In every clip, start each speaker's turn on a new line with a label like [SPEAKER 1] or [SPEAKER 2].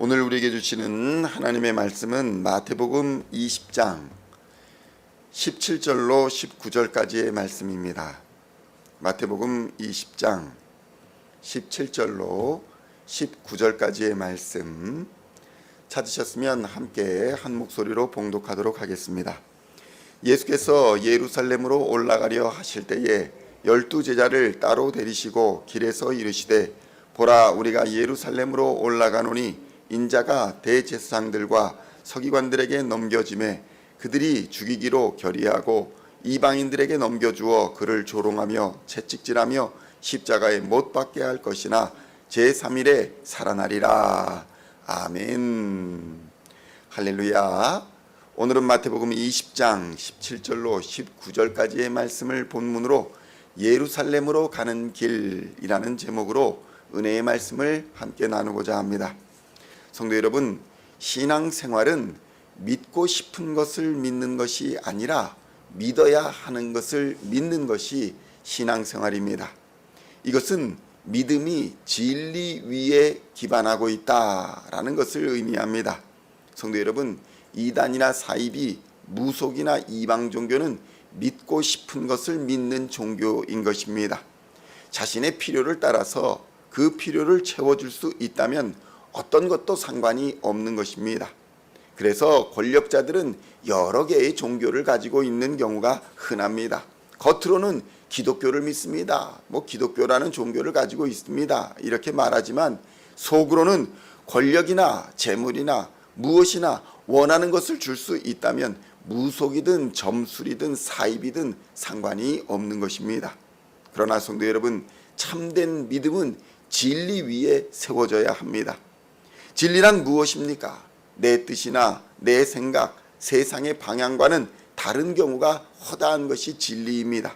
[SPEAKER 1] 오늘 우리에게 주시는 하나님의 말씀은 마태복음 20장 17절로 19절까지의 말씀입니다. 마태복음 20장 17절로 19절까지의 말씀 찾으셨으면 함께 한 목소리로 봉독하도록 하겠습니다. 예수께서 예루살렘으로 올라가려 하실 때에 12 제자를 따로 데리시고 길에서 이르시되 보라, 우리가 예루살렘으로 올라가노니 인자가 대제사장들과 서기관들에게 넘겨지매 그들이 죽이기로 결의하고 이방인들에게 넘겨주어 그를 조롱하며 채찍질하며 십자가에 못 박게 할 것이나 제3일에 살아나리라. 아멘. 할렐루야. 오늘은 마태복음 20장 17절로 19절까지의 말씀을 본문으로 예루살렘으로 가는 길이라는 제목으로 은혜의 말씀을 함께 나누고자 합니다. 성도 여러분, 신앙생활은 믿고 싶은 것을 믿는 것이 아니라 믿어야 하는 것을 믿는 것이 신앙생활입니다. 이것은 믿음이 진리 위에 기반하고 있다라는 것을 의미합니다. 성도 여러분, 이단이나 사이비, 무속이나 이방 종교는 믿고 싶은 것을 믿는 종교인 것입니다. 자신의 필요를 따라서 그 필요를 채워줄 수 있다면 어떤 것도 상관이 없는 것입니다. 그래서 권력자들은 여러 개의 종교를 가지고 있는 경우가 흔합니다. 겉으로는 기독교를 믿습니다. 기독교라는 종교를 가지고 있습니다. 이렇게 말하지만 속으로는 권력이나 재물이나 무엇이나 원하는 것을 줄 수 있다면 무속이든 점술이든 사입이든 상관이 없는 것입니다. 그러나 성도 여러분, 참된 믿음은 진리 위에 세워져야 합니다. 진리란 무엇입니까? 내 뜻이나 내 생각, 세상의 방향과는 다른 경우가 허다한 것이 진리입니다.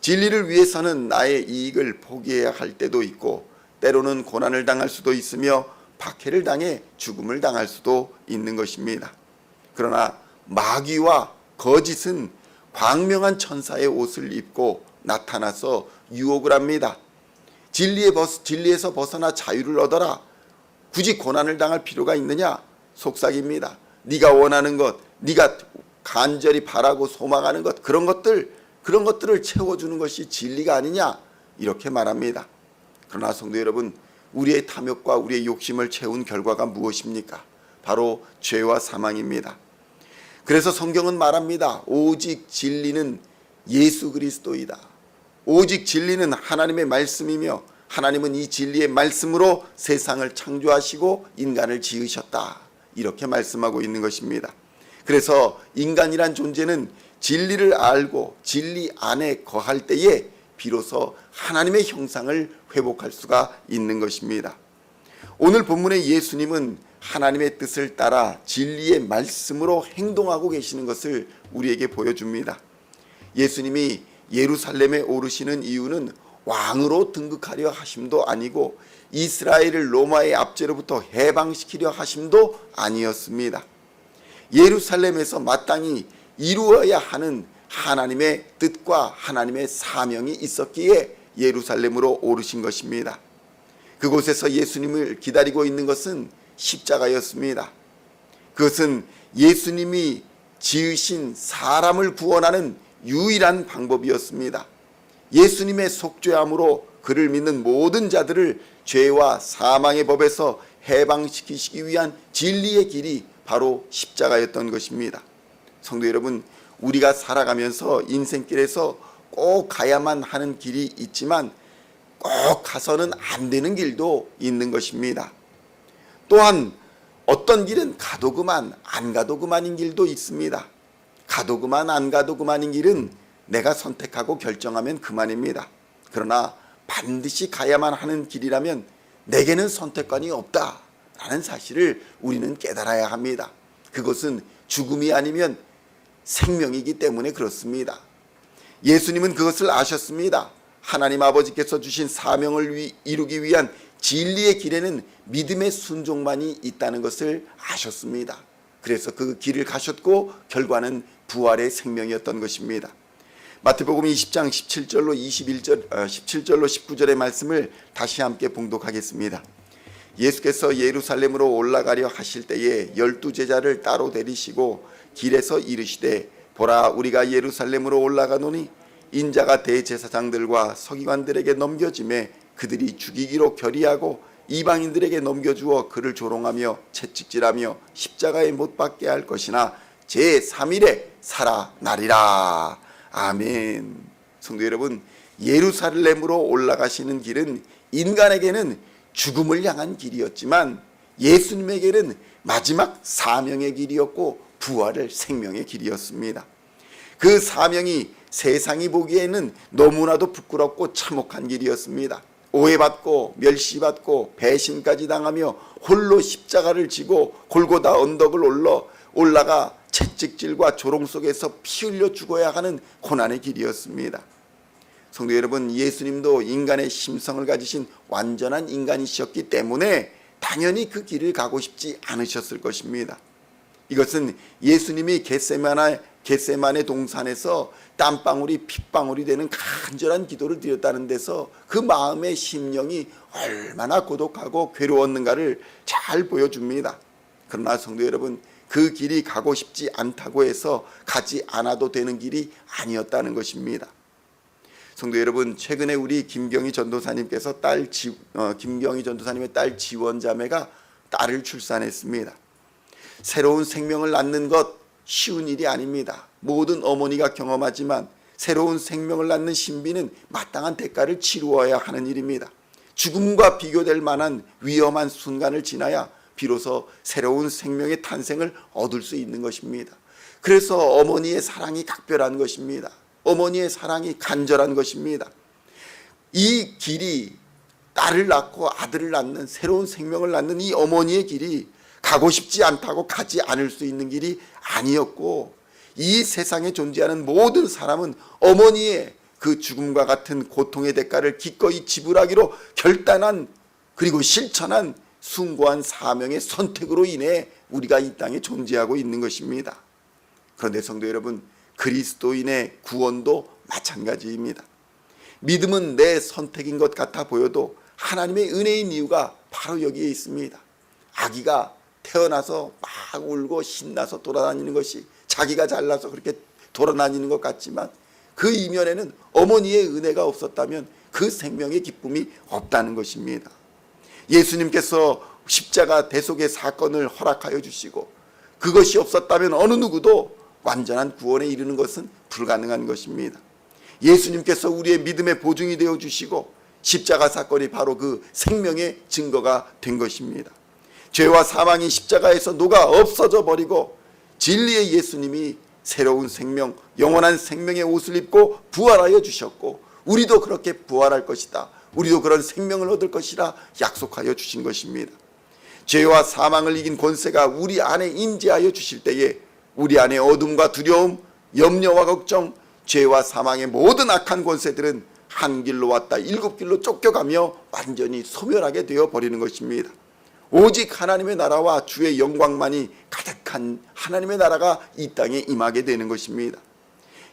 [SPEAKER 1] 진리를 위해서는 나의 이익을 포기해야 할 때도 있고 때로는 고난을 당할 수도 있으며 박해를 당해 죽음을 당할 수도 있는 것입니다. 그러나 마귀와 거짓은 광명한 천사의 옷을 입고 나타나서 유혹을 합니다. 진리에서 벗어나 자유를 얻어라. 굳이 고난을 당할 필요가 있느냐? 속삭입니다. 네가 원하는 것, 네가 간절히 바라고 소망하는 것, 그런 것들을 채워주는 것이 진리가 아니냐? 이렇게 말합니다. 그러나 성도 여러분, 우리의 탐욕과 우리의 욕심을 채운 결과가 무엇입니까? 바로 죄와 사망입니다. 그래서 성경은 말합니다. 오직 진리는 예수 그리스도이다. 오직 진리는 하나님의 말씀이며 하나님은 이 진리의 말씀으로 세상을 창조하시고 인간을 지으셨다. 이렇게 말씀하고 있는 것입니다. 그래서 인간이란 존재는 진리를 알고 진리 안에 거할 때에 비로소 하나님의 형상을 회복할 수가 있는 것입니다. 오늘 본문의 예수님은 하나님의 뜻을 따라 진리의 말씀으로 행동하고 계시는 것을 우리에게 보여줍니다. 예수님이 예루살렘에 오르시는 이유는 왕으로 등극하려 하심도 아니고 이스라엘을 로마의 압제로부터 해방시키려 하심도 아니었습니다. 예루살렘에서 마땅히 이루어야 하는 하나님의 뜻과 하나님의 사명이 있었기에 예루살렘으로 오르신 것입니다. 그곳에서 예수님을 기다리고 있는 것은 십자가였습니다. 그것은 예수님이 지으신 사람을 구원하는 유일한 방법이었습니다. 예수님의 속죄함으로 그를 믿는 모든 자들을 죄와 사망의 법에서 해방시키시기 위한 진리의 길이 바로 십자가였던 것입니다. 성도 여러분, 우리가 살아가면서 인생길에서 꼭 가야만 하는 길이 있지만 꼭 가서는 안 되는 길도 있는 것입니다. 또한 어떤 길은 가도 그만 안 가도 그만인 길도 있습니다. 가도 그만 안 가도 그만인 길은 내가 선택하고 결정하면 그만입니다. 그러나 반드시 가야만 하는 길이라면 내게는 선택권이 없다라는 사실을 우리는 깨달아야 합니다. 그것은 죽음이 아니면 생명이기 때문에 그렇습니다. 예수님은 그것을 아셨습니다. 하나님 아버지께서 주신 사명을 이루기 위한 진리의 길에는 믿음의 순종만이 있다는 것을 아셨습니다. 그래서 그 길을 가셨고 결과는 부활의 생명이었던 것입니다. 마태복음 20장 17절로 19절의 말씀을 다시 함께 봉독하겠습니다. 예수께서 예루살렘으로 올라가려 하실 때에 12제자를 따로 데리시고 길에서 이르시되 보라 우리가 예루살렘으로 올라가노니 인자가 대제사장들과 서기관들에게 넘겨짐에 그들이 죽이기로 결의하고 이방인들에게 넘겨주어 그를 조롱하며 채찍질하며 십자가에 못 박게 할 것이나 제3일에 살아나리라. 아멘. 성도 여러분, 예루살렘으로 올라가시는 길은 인간에게는 죽음을 향한 길이었지만 예수님에게는 마지막 사명의 길이었고 부활의 생명의 길이었습니다. 그 사명이 세상이 보기에는 너무나도 부끄럽고 참혹한 길이었습니다. 오해받고 멸시받고 배신까지 당하며 홀로 십자가를 지고 골고다 언덕을 올라가 채찍질과 조롱 속에서 피 흘려 죽어야 하는 고난의 길이었습니다. 성도 여러분, 예수님도 인간의 심성을 가지신 완전한 인간이셨기 때문에 당연히 그 길을 가고 싶지 않으셨을 것입니다. 이것은 예수님이 겟세마네 동산에서 땀방울이 핏방울이 되는 간절한 기도를 드렸다는 데서 그 마음의 심령이 얼마나 고독하고 괴로웠는가를 잘 보여줍니다. 그러나 성도 여러분, 그 길이 가고 싶지 않다고 해서 가지 않아도 되는 길이 아니었다는 것입니다. 성도 여러분, 최근에 우리 김경희 전도사님께서 김경희 전도사님의 딸 지원자매가 딸을 출산했습니다. 새로운 생명을 낳는 것 쉬운 일이 아닙니다. 모든 어머니가 경험하지만 새로운 생명을 낳는 신비는 마땅한 대가를 치루어야 하는 일입니다. 죽음과 비교될 만한 위험한 순간을 지나야 비로소 새로운 생명의 탄생을 얻을 수 있는 것입니다. 그래서 어머니의 사랑이 각별한 것입니다. 어머니의 사랑이 간절한 것입니다. 이 길이 딸을 낳고 아들을 낳는 새로운 생명을 낳는 이 어머니의 길이 가고 싶지 않다고 가지 않을 수 있는 길이 아니었고, 이 세상에 존재하는 모든 사람은 어머니의 그 죽음과 같은 고통의 대가를 기꺼이 지불하기로 결단한 그리고 실천한 숭고한 사명의 선택으로 인해 우리가 이 땅에 존재하고 있는 것입니다. 그런데 성도 여러분, 그리스도인의 구원도 마찬가지입니다. 믿음은 내 선택인 것 같아 보여도 하나님의 은혜인 이유가 바로 여기에 있습니다. 아기가 태어나서 막 울고 신나서 돌아다니는 것이 자기가 잘나서 그렇게 돌아다니는 것 같지만 그 이면에는 어머니의 은혜가 없었다면 그 생명의 기쁨이 없다는 것입니다. 예수님께서 십자가 대속의 사건을 허락하여 주시고 그것이 없었다면 어느 누구도 완전한 구원에 이르는 것은 불가능한 것입니다. 예수님께서 우리의 믿음의 보증이 되어 주시고 십자가 사건이 바로 그 생명의 증거가 된 것입니다. 죄와 사망이 십자가에서 녹아 없어져 버리고 진리의 예수님이 새로운 생명, 영원한 생명의 옷을 입고 부활하여 주셨고 우리도 그렇게 부활할 것이다. 우리도 그런 생명을 얻을 것이라 약속하여 주신 것입니다. 죄와 사망을 이긴 권세가 우리 안에 임재하여 주실 때에 우리 안에 어둠과 두려움, 염려와 걱정, 죄와 사망의 모든 악한 권세들은 한 길로 왔다 7길로 쫓겨가며 완전히 소멸하게 되어 버리는 것입니다. 오직 하나님의 나라와 주의 영광만이 가득한 하나님의 나라가 이 땅에 임하게 되는 것입니다.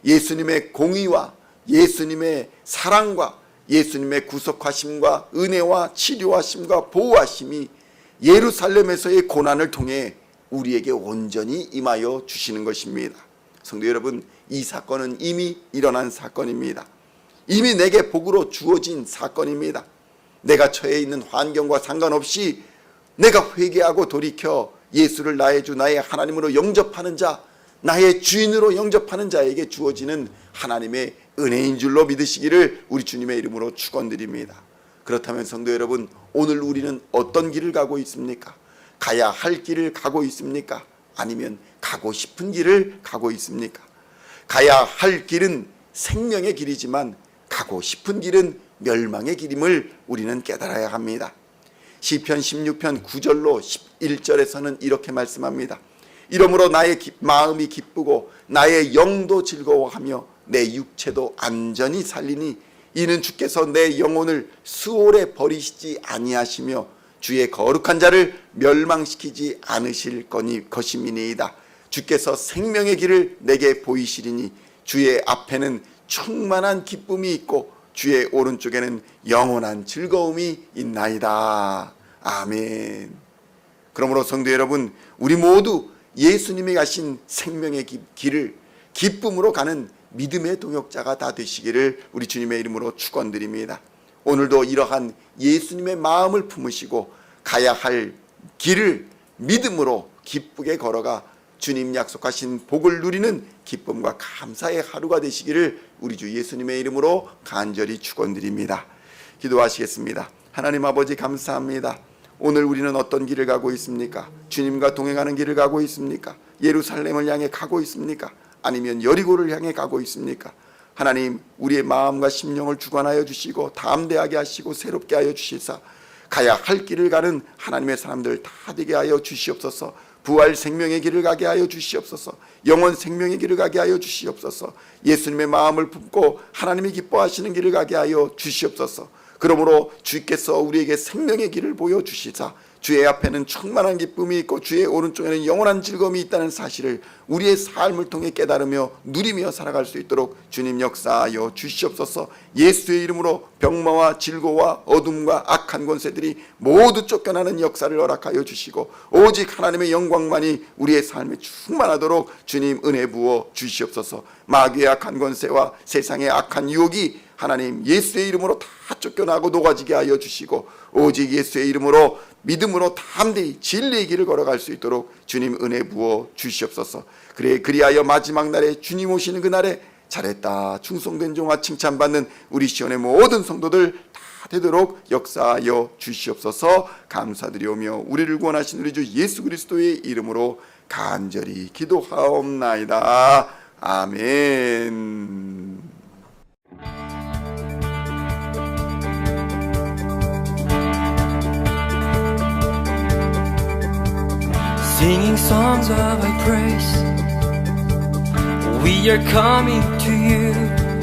[SPEAKER 1] 예수님의 공의와 예수님의 사랑과 예수님의 구속하심과 은혜와 치료하심과 보호하심이 예루살렘에서의 고난을 통해 우리에게 온전히 임하여 주시는 것입니다. 성도 여러분, 이 사건은 이미 일어난 사건입니다. 이미 내게 복으로 주어진 사건입니다. 내가 처해 있는 환경과 상관없이 내가 회개하고 돌이켜 예수를 나의 주 나의 하나님으로 영접하는 자, 나의 주인으로 영접하는 자에게 주어지는 하나님의 은혜인 줄로 믿으시기를 우리 주님의 이름으로 축원드립니다. 그렇다면 성도 여러분, 오늘 우리는 어떤 길을 가고 있습니까? 가야 할 길을 가고 있습니까? 아니면 가고 싶은 길을 가고 있습니까? 가야 할 길은 생명의 길이지만 가고 싶은 길은 멸망의 길임을 우리는 깨달아야 합니다. 시편 16편 9절로 11절에서는 이렇게 말씀합니다. 이러므로 나의 마음이 기쁘고 나의 영도 즐거워하며 내 육체도 안전히 살리니 이는 주께서 내 영혼을 수월에 버리시지 아니하시며 주의 거룩한 자를 멸망시키지 않으실 것임이니이다. 주께서 생명의 길을 내게 보이시리니 주의 앞에는 충만한 기쁨이 있고 주의 오른쪽에는 영원한 즐거움이 있나이다. 아멘. 그러므로 성도 여러분, 우리 모두 예수님이 가신 생명의 길을 기쁨으로 가는 믿음의 동역자가 다 되시기를 우리 주님의 이름으로 축원드립니다. 오늘도 이러한 예수님의 마음을 품으시고 가야 할 길을 믿음으로 기쁘게 걸어가 주님 약속하신 복을 누리는 기쁨과 감사의 하루가 되시기를 우리 주 예수님의 이름으로 간절히 축원드립니다. 기도하시겠습니다. 하나님 아버지, 감사합니다. 오늘 우리는 어떤 길을 가고 있습니까? 주님과 동행하는 길을 가고 있습니까? 예루살렘을 향해 가고 있습니까? 아니면 여리고를 향해 가고 있습니까? 하나님, 우리의 마음과 심령을 주관하여 주시고 담대하게 하시고 새롭게 하여 주시사 가야 할 길을 가는 하나님의 사람들 다 되게 하여 주시옵소서. 부활 생명의 길을 가게 하여 주시옵소서. 영원 생명의 길을 가게 하여 주시옵소서. 예수님의 마음을 품고 하나님이 기뻐하시는 길을 가게 하여 주시옵소서. 그러므로 주께서 우리에게 생명의 길을 보여주시사 주의 앞에는 충만한 기쁨이 있고 주의 오른쪽에는 영원한 즐거움이 있다는 사실을 우리의 삶을 통해 깨달으며 누리며 살아갈 수 있도록 주님 역사하여 주시옵소서. 예수의 이름으로 병마와 질고와 어둠과 악한 권세들이 모두 쫓겨나는 역사를 허락하여 주시고 오직 하나님의 영광만이 우리의 삶에 충만하도록 주님 은혜 부어 주시옵소서. 마귀의 악한 권세와 세상의 악한 유혹이 하나님 예수의 이름으로 다 쫓겨나고 녹아지게 하여 주시고 오직 예수의 이름으로 믿음으로 담대히 진리의 길을 걸어갈 수 있도록 주님 은혜 부어 주시옵소서. 그리하여 마지막 날에 주님 오시는 그날에 잘했다 충성된 종아 칭찬받는 우리 시온의 모든 성도들 다 되도록 역사하여 주시옵소서. 감사드리오며 우리를 구원하신 우리 주 예수 그리스도의 이름으로 간절히 기도하옵나이다. 아멘.
[SPEAKER 2] Singing songs of thy praise, we are coming to you.